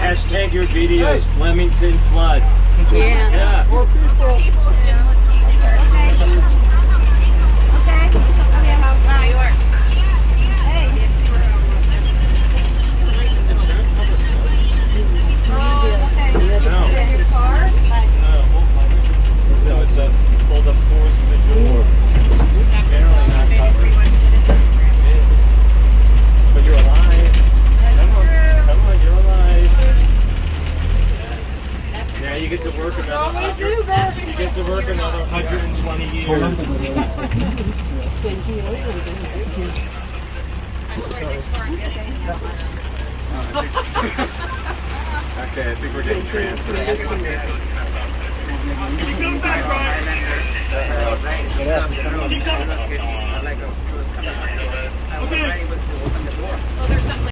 Hashtag your videos, Flemington flood. Yeah. More people. Okay. New York. Hey. Oh, okay. No. Your car? No, it's called a force majeure. Apparently not covered. But you're alive. Come on, you're alive. Now you get to work another. You get to work another 120 years. Okay, I think we're getting transferred. Come back, Ryan. Like I was not able to open the door. Oh, there's something.